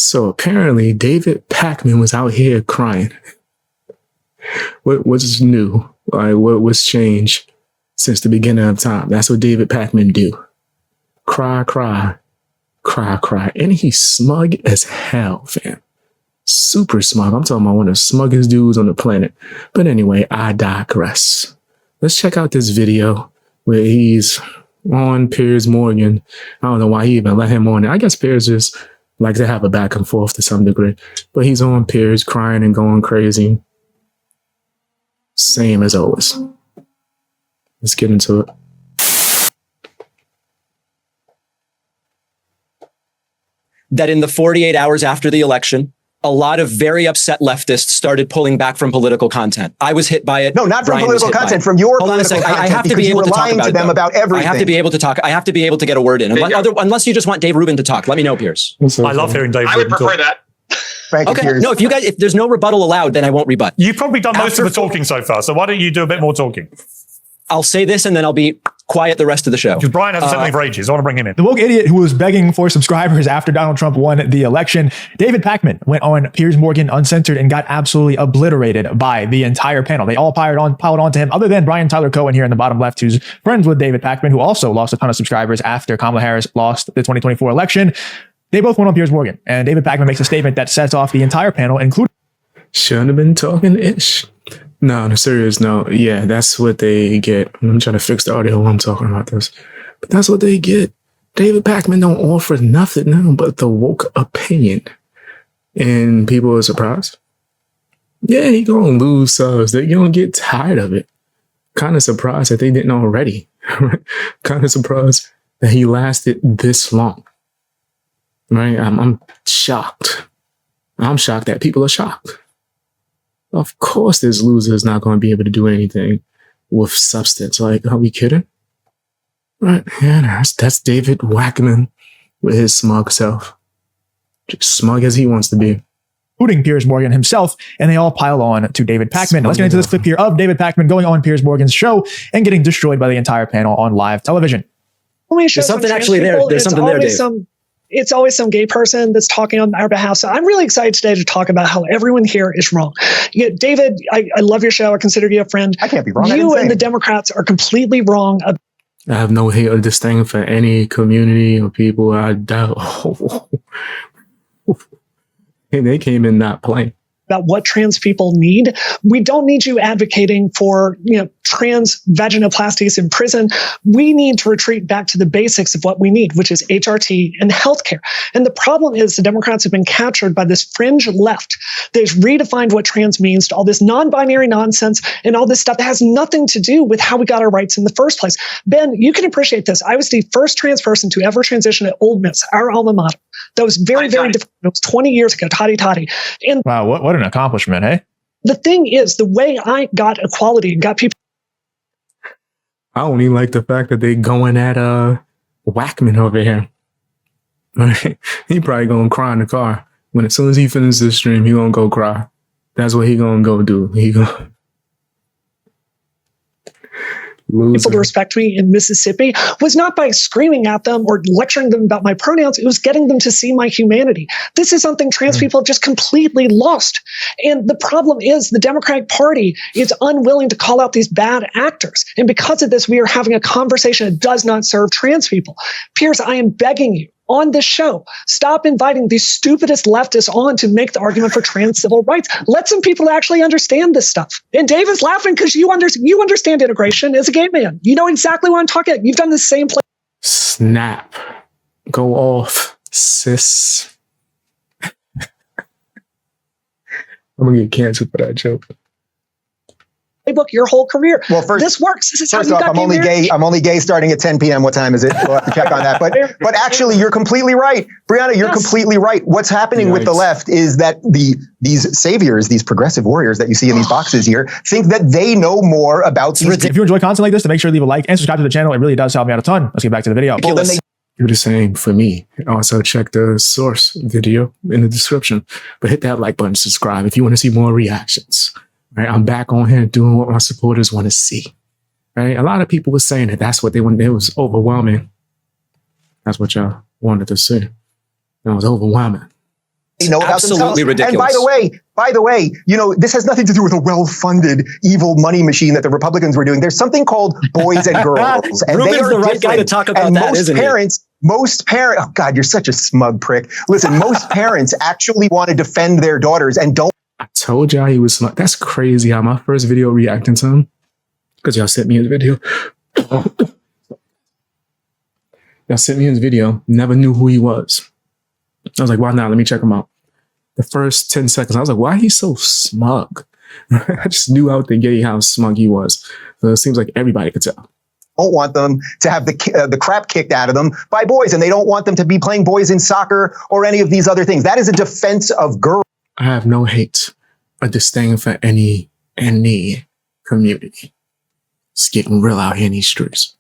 So apparently David Pakman was out here crying. What's new? What's changed since the beginning of time? That's what David Pakman do. Cry, cry, cry, cry. And he's smug as hell, fam. Super smug. I'm talking about one of the smuggest dudes on the planet. But anyway, I digress. Let's check out this video where he's on Piers Morgan. I don't know why he even let him on it. I guess Piers just likes to have a back and forth to some degree. But he's on Piers crying and going crazy. Same as always. Let's get into it. That in the 48 hours after the election, a lot of very upset leftists started pulling back from political content. I was hit by it. No, not from political content, from your political content. I have to be able to talk about them about everything. I have to be able to talk. I have to be able to get a word in. Unless you just want Dave Rubin to talk. Let me know, Piers. I love hearing Dave Rubin. I would prefer that. Thank you, Piers. No, if there's no rebuttal allowed, then I won't rebut. You've probably done most of the talking so far, so why don't you do a bit more talking? I'll say this and then I'll be quiet the rest of the show. Because Brian hasn't said anything for ages. I want to bring him in. The woke idiot who was begging for subscribers after Donald Trump won the election, David Pakman, went on Piers Morgan Uncensored and got absolutely obliterated by the entire panel. They all piled on to him, other than Brian Tyler Cohen here in the bottom left, who's friends with David Pakman, who also lost a ton of subscribers after Kamala Harris lost the 2024 election. They both went on Piers Morgan, and David Pakman makes a statement that sets off the entire panel, including... Shouldn't have been talking ish. No, on a serious note, yeah, that's what they get. I'm trying to fix the audio while I'm talking about this. But that's what they get. David Pakman don't offer nothing now but the woke opinion. And people are surprised. Yeah, he gonna lose subs. They're gonna get tired of it. Kind of surprised that they didn't already. Kind of surprised that he lasted this long. Right? I'm shocked. I'm shocked that people are shocked. Of course, this loser is not going to be able to do anything with substance. Like, are we kidding? Right? Yeah, that's David Pakman with his smug self. Just smug as he wants to be. Including Piers Morgan himself, and they all pile on to David Pakman. Let's get into this clip here of David Pakman going on Piers Morgan's show and getting destroyed by the entire panel on live television. There's something actually there. There's something there, Dave. It's always some gay person that's talking on our behalf. So I'm really excited today to talk about how everyone here is wrong. David, I love your show. I consider you a friend. I can't be wrong. You and the Democrats are completely wrong. I have no hate or disdain for any community or people. I doubt. And they came in not playing. About what trans people need. We don't need you advocating for, trans vaginoplasties in prison. We need to retreat back to the basics of what we need, which is HRT and healthcare. And the problem is the Democrats have been captured by this fringe left. They've redefined what trans means to all this non-binary nonsense and all this stuff that has nothing to do with how we got our rights in the first place. Ben, you can appreciate this. I was the first trans person to ever transition at Ole Miss, our alma mater. That was very, very difficult. It was 20 years ago, toddy. And wow, what an accomplishment, hey? The thing is, the way I got equality and got people. I only like the fact that they going at Pakman over here. He probably gonna cry in the car. As soon as he finishes the stream, he gonna go cry. That's what he gonna go do. He gonna people to respect me in Mississippi was not by screaming at them or lecturing them about my pronouns. It was getting them to see my humanity. This is something trans people have just completely lost. And the problem is the Democratic Party is unwilling to call out these bad actors. And because of this, we are having a conversation that does not serve trans people. Piers, I am begging you, on this show, stop inviting the stupidest leftists on to make the argument for trans civil rights. Let some people actually understand this stuff. And Dave is laughing because you understand integration as a gay man. You know exactly what I'm talking about. You've done the same place. Snap. Go off, sis. I'm going to get canceled for that joke. Playbook your whole career. Well, first, this works. This is how first you off, got I'm only gay. I'm only gay starting at 10 p.m. What time is it? We'll have to check on that. But actually, you're completely right, Brianna. You're completely right. What's happening with the left is that these saviors, these progressive warriors that you see in these boxes here, think that they know more about these. If you enjoy content like this, to make sure to leave a like and subscribe to the channel. It really does help me out a ton. Let's get back to the video. Do the same for me. Also, check the source video in the description. But hit that like button, subscribe if you want to see more reactions. Right, I'm back on here doing what my supporters want to see. Right, a lot of people were saying that that's what they wanted. It was overwhelming. That's what y'all wanted to see. It was overwhelming. they know about Absolutely themselves. ridiculous. And by the way, you know, this has nothing to do with a well-funded evil money machine that the Republicans were doing. There's something called boys and girls. And Ruben's they are the right guy to different. talk about and that, isn't he? Most parents, oh God, you're such a smug prick. Listen, most parents actually want to defend their daughters and don't. I told y'all he was smart. That's crazy how my first video reacting to him, because y'all sent me his video. Y'all sent me his video, never knew who he was. I was like, why not? Let me check him out. The first 10 seconds, I was like, why he's so smug? I just knew out the gate how smug he was. So it seems like everybody could tell. Don't want them to have the crap kicked out of them by boys, and they don't want them to be playing boys in soccer or any of these other things. That is a defense of girls. I have no hate or disdain for any community. It's getting real out here in these streets.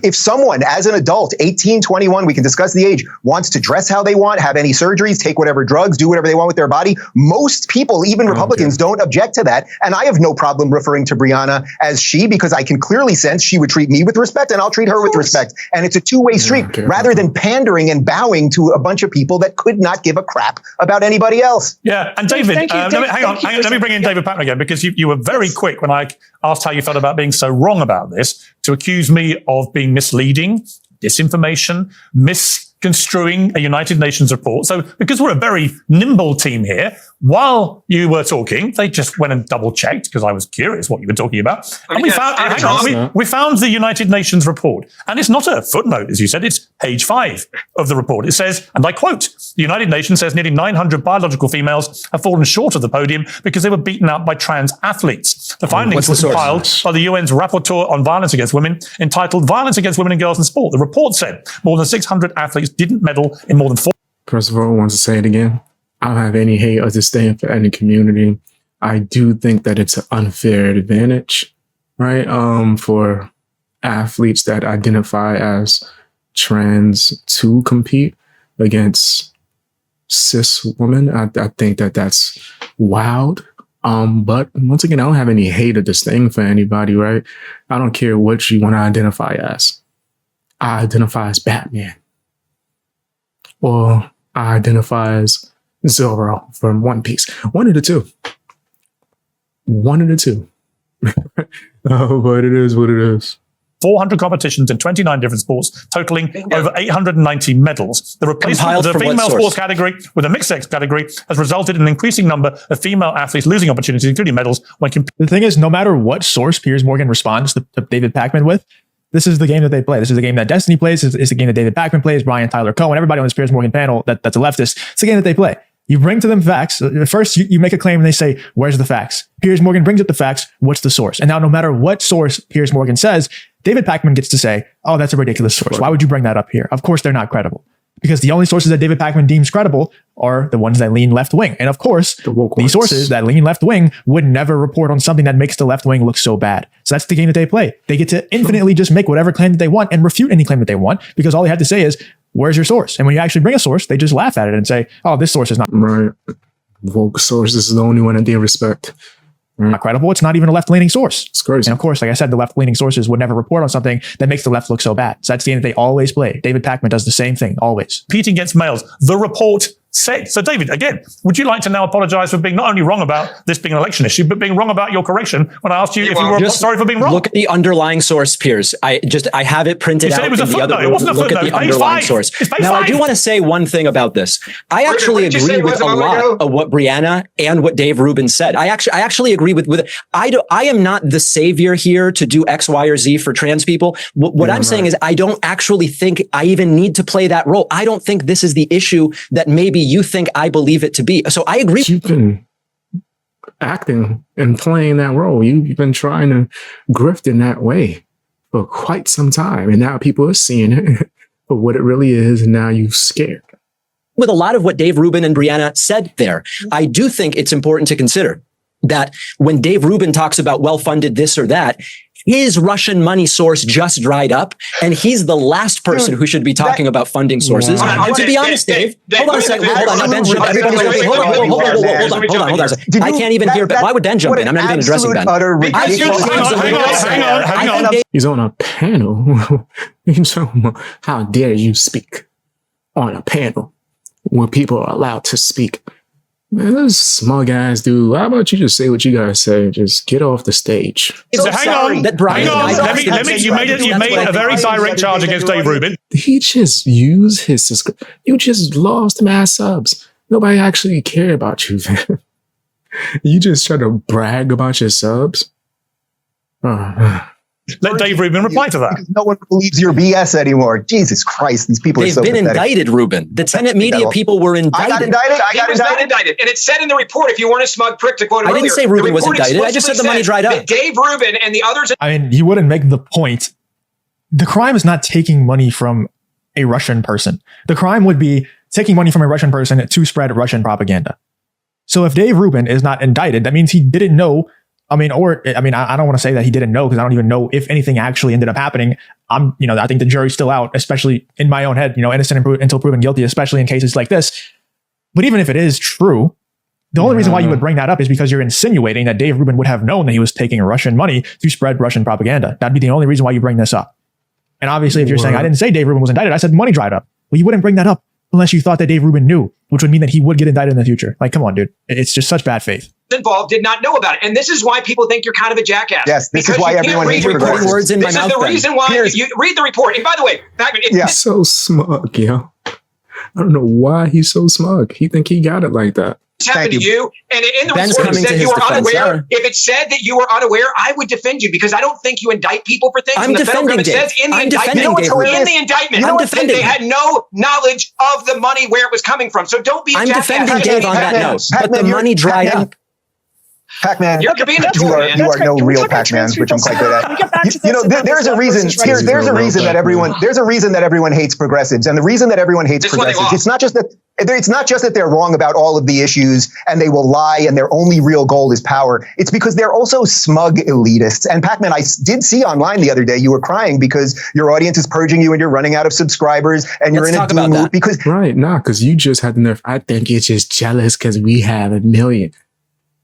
If someone, as an adult, 18, 21, we can discuss the age, wants to dress how they want, have any surgeries, take whatever drugs, do whatever they want with their body, most people, even Republicans, don't object to that. And I have no problem referring to Brianna as she, because I can clearly sense she would treat me with respect and I'll treat her with respect. And it's a two-way street, rather than pandering and bowing to a bunch of people that could not give a crap about anybody else. Yeah, and David, Thank you, hang on. Let me bring in David Pakman again, because you were very quick when I asked how you felt about being so wrong about this, to accuse me of being misleading, disinformation, misconstruing a United Nations report. So because we're a very nimble team here, while you were talking, they just went and double checked, because I was curious what you were talking about. And we found the United Nations report. And it's not a footnote, as you said, it's page 5 of the report. It says, and I quote, the United Nations says nearly 900 biological females have fallen short of the podium because they were beaten out by trans athletes. The findings were compiled by the UN's Rapporteur on Violence Against Women, entitled Violence Against Women and Girls in Sport. The report said more than 600 athletes didn't medal in more than 4. First of all, I want to say it again. I don't have any hate or disdain for any community. I do think that it's an unfair advantage, right? For athletes that identify as trans to compete against cis women. I think that that's wild. But once again, I don't have any hate or disdain for anybody, right? I don't care what you want to identify as. I identify as Batman. Or I identify as Zorro from One Piece. One of the two. Oh, but it is what it is. 400 competitions in 29 different sports, totaling over 890 medals. The replacement of the female sports category with a mixed sex category has resulted in an increasing number of female athletes losing opportunities, including medals, when competing. The thing is, no matter what source Piers Morgan responds to David Pakman with, this is the game that they play. This is the game that Destiny plays. It's the game that David Pakman plays, Brian Tyler Cohen, everybody on this Piers Morgan panel that's a leftist. It's the game that they play. You bring to them facts. First, you make a claim and they say, where's the facts? Piers Morgan brings up the facts. What's the source? And now no matter what source Piers Morgan says, David Pakman gets to say, oh, that's a ridiculous source. Why would you bring that up here? Of course, they're not credible. Because the only sources that David Pakman deems credible are the ones that lean left wing. And of course, these sources that lean left wing would never report on something that makes the left wing look so bad. So that's the game that they play. They get to infinitely just make whatever claim that they want and refute any claim that they want, because all they have to say is, where's your source? And when you actually bring a source, they just laugh at it and say, oh, this source is not right. Woke source is the only one that they respect. Not credible. It's not even a left-leaning source. It's crazy. And of course, like I said, the left-leaning sources would never report on something that makes the left look so bad. So that's the game that they always play. David Pakman does the same thing, always. Competing against males. The report said. So David, again, would you like to now apologize for being not only wrong about this being an election issue, but being wrong about your correction when I asked you if you were sorry for being wrong? Look at the underlying source, Piers. I have it printed out. You said it was a footnote. It wasn't a footnote. Look at the underlying source. Now, I do want to say one thing about this. I actually agree with a lot of what Brianna and what Dave Rubin said. I actually agree with it. I am not the savior here to do X, Y, or Z for trans people. What I'm saying is I don't actually think I even need to play that role. I don't think this is the issue that maybe you think I believe it to be. So I agree. You've been acting and playing that role. You've been trying to grift in that way for quite some time. And now people are seeing it for what it really is. And now you're scared. With a lot of what Dave Rubin and Brianna said there, I do think it's important to consider that when Dave Rubin talks about well-funded this or that, his Russian money source just dried up, and he's the last person who should be talking about funding sources. And to be honest, Dave, hold on a second. Hold on, Ben. Everybody's hold on. I can't even hear. Why would Ben jump in? I'm not even addressing Ben. Hang on. He's on a panel. How dare you speak on a panel? when people are allowed to speak. Man, those smug ass dude. How about you just say what you gotta say? Just get off the stage. So hang on. Let me. You made a very direct charge against Dave Rubin. He just used his subscribe. You just lost mass subs. Nobody actually care about you. You just try to brag about your subs. Let Dave Rubin reply to that. Because no one believes your BS anymore. Jesus Christ, these people are so They've been pathetic. indicted, Rubin. The Tenet Media people were indicted. I got was not indicted. And it said in the report, if you weren't a smug prick to quote it I didn't earlier, say Rubin the was report indicted. I just said the money explicitly dried up. that Dave Rubin and the others. I mean, you wouldn't make the point. The crime is not taking money from a Russian person. The crime would be taking money from a Russian person to spread Russian propaganda. So if Dave Rubin is not indicted, that means he didn't know. I don't want to say that he didn't know because I don't even know if anything actually ended up happening. I think the jury's still out, especially in my own head, innocent until proven guilty, especially in cases like this. But even if it is true, the only reason why you would bring that up is because you're insinuating that Dave Rubin would have known that he was taking Russian money to spread Russian propaganda. That'd be the only reason why you bring this up. And obviously, if you're saying, I didn't say Dave Rubin was indicted, I said money dried up. Well, you wouldn't bring that up unless you thought that Dave Rubin knew, which would mean that he would get indicted in the future. Like, come on, dude. It's just such bad faith. Involved did not know about it. And this is why people think you're kind of a jackass. Yes, this is why everyone hates putting words in my mouth. This is the reason why you read the report. And by the way, Pakman, He's so smug, yo. I don't know why he's so smug. He think he got it like that. happened to you, and in the Ben's report it coming to said his you were defense. unaware. If it said that you were unaware, I would defend you because I don't think you indict people for things. I'm And the federal defending government says in the I'm indictment, defending in the indictment, You know that defending they had no knowledge of the money where it was coming from. So don't be a I'm jackass. defending Dave on that note, but the money dried up. Pakman, You're being a tool, man. you are no real Pakman, which I'm quite good at. There's a reason. There's a reason that everyone hates progressives, and the reason that everyone hates progressives, it's not just that they're wrong about all of the issues and they will lie and their only real goal is power. It's because they're also smug elitists. And Pakman, I did see online the other day you were crying because your audience is purging you and you're running out of subscribers and you're in a doom loop because because you just had the nerve. I think you're just jealous because we have 1 million.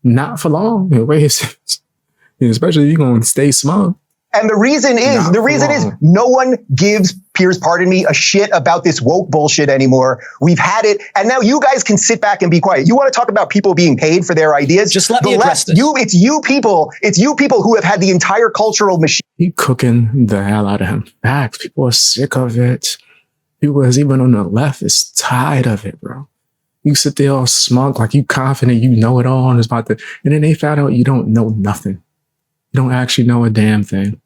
Not for long. Wait a second. Especially if you're going to stay smug. And the reason is no one gives, a shit about this woke bullshit anymore. We've had it. And now you guys can sit back and be quiet. You want to talk about people being paid for their ideas? Just let me address this. It's you people who have had the entire cultural machine. He cooking the hell out of him. Facts. People are sick of it. People that's even on the left is tired of it, bro. You sit there all smug, like you confident you know it all and it's about to, and then they found out you don't know nothing. You don't actually know a damn thing.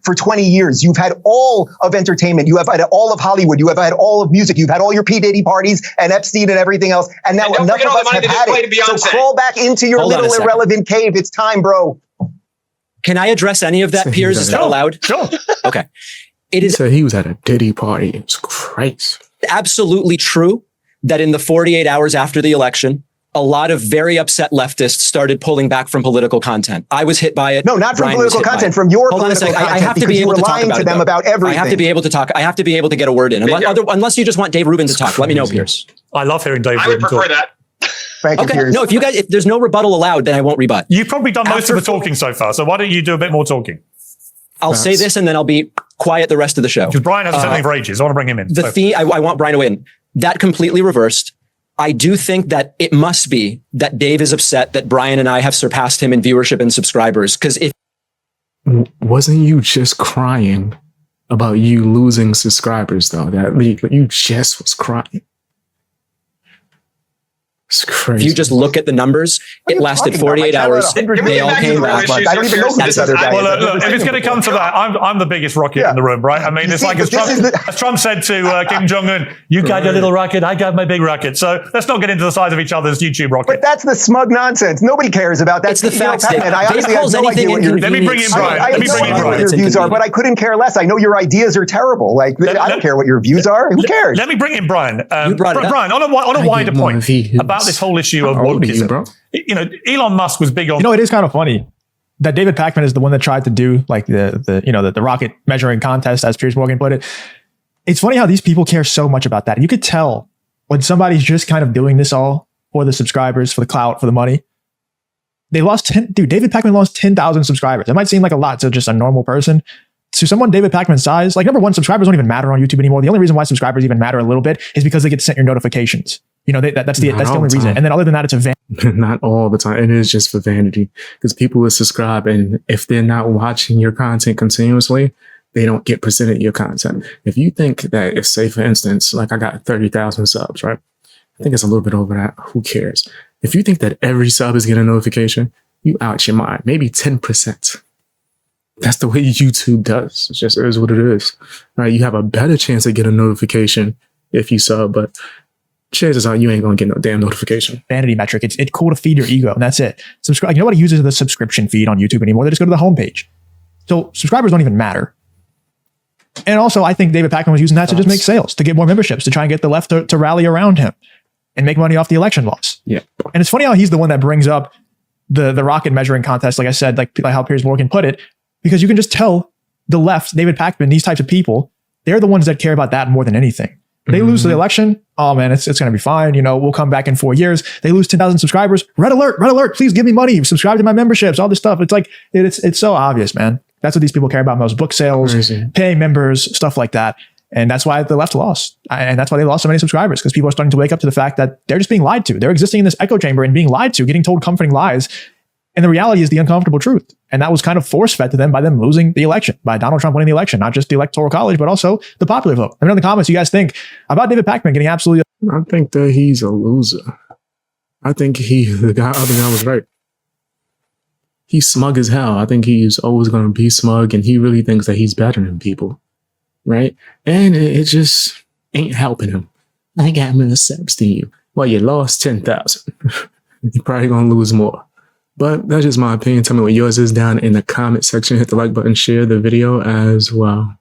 For 20 years, you've had all of entertainment. You have had all of Hollywood. You have had all of music. You've had all your P. Diddy parties and Epstein and everything else. And now enough of us have had it. So crawl back into your little irrelevant cave. It's time, bro. Can I address any of that, Piers? Is that allowed? Sure. Okay. It is he was at a Diddy party. It was crazy. Absolutely true that in the 48 hours after the election, a lot of very upset leftists started pulling back from political content. I was hit by it. No, not from political content, from your political content. I have to be able to talk to them about everything. I have to be able to talk. I have to be able to get a word in. Unless you just want Dave Rubin to talk. Let me know, Piers. I love hearing Dave Rubin. I would prefer that. Thank you, Piers. No, if there's no rebuttal allowed, then I won't rebut. You've probably done most of the talking so far, so why don't you do a bit more talking? I'll say this and then I'll be quiet the rest of the show. Because Brian hasn't said anything for ages. I want to bring him in. I want Brian to win. That completely reversed. I do think that it must be that Dave is upset that Brian and I have surpassed him in viewership and subscribers. Because wasn't you just crying about you losing subscribers though? That you just was crying. It's crazy. If you just look at the numbers, it lasted 48 hours. They all came back. I don't even know who this other guy is. Well, look, if it's going to come to that, I'm the biggest rocket in the room, right? I mean, it's like as Trump said to Kim Jong-un, you got your little rocket, I got my big rocket. So let's not get into the size of each other's YouTube rocket. But that's the smug nonsense. Nobody cares about that. It's the facts. I honestly have no idea what your... Let me bring in Brian. I have no idea what your views are, but I couldn't care less. I know your ideas are terrible. Like, I don't care what your views are. Who cares? Let me bring in Brian. Brian, on a wider point about this whole issue of wokeism. Elon Musk was big on. It is kind of funny that David Pakman is the one that tried to do like the rocket measuring contest, as Piers Morgan put it. It's funny how these people care so much about that. And you could tell when somebody's just kind of doing this all for the subscribers, for the clout, for the money. They lost David Pakman lost 10,000 subscribers. It might seem like a lot to just a normal person. to someone David Pakman's size, like number one, subscribers don't even matter on YouTube anymore. The only reason why subscribers even matter a little bit is because they get sent your notifications. You know, that's the only reason. And then other than that, it's a not all the time. It is just for vanity because people will subscribe, and if they're not watching your content continuously, they don't get presented your content. If you think that, if say for instance, like I got 30,000 subs, right? I think it's a little bit over that. Who cares? If you think that every sub is getting a notification, you out your mind. Maybe 10%. That's the way YouTube does. It just is what it is. Right? You have a better chance to get a notification if you sub, but chances are you ain't gonna get no damn notification. Vanity metric. It's cool to feed your ego, and that's it. Subscribe. Nobody uses the subscription feed on YouTube anymore. They just go to the homepage. So subscribers don't even matter. And also, I think David Pakman was using that to just make sales, to get more memberships, to try and get the left to rally around him and make money off the election loss. Yeah. And it's funny how he's the one that brings up the rocket measuring contest, like I said, like how Piers Morgan put it, because you can just tell the left, David Pakman, these types of people, they're the ones that care about that more than anything. They lose the election. Oh man, it's going to be fine. You know, we'll come back in 4 years. They lose 10,000 subscribers. Red alert. Please give me money. Subscribe to my memberships, all this stuff. It's like, it's so obvious, man. That's what these people care about most. Book sales, paying members, stuff like that. And that's why the left lost. And that's why they lost so many subscribers, because people are starting to wake up to the fact that they're just being lied to. They're existing in this echo chamber and being lied to, getting told comforting lies. And the reality is the uncomfortable truth. And that was kind of force-fed to them by them losing the election, by Donald Trump winning the election, not just the Electoral College, but also the popular vote. Let me know in the comments what you guys think about David Pakman getting absolutely... I think that he's a loser. I think the other guy was right. He's smug as hell. I think he's always going to be smug, and he really thinks that he's better than people, right? And it just ain't helping him. I got more subs than you. Well, you lost 10,000. You're probably going to lose more. But that's just my opinion. Tell me what yours is down in the comment section. Hit the like button, share the video as well.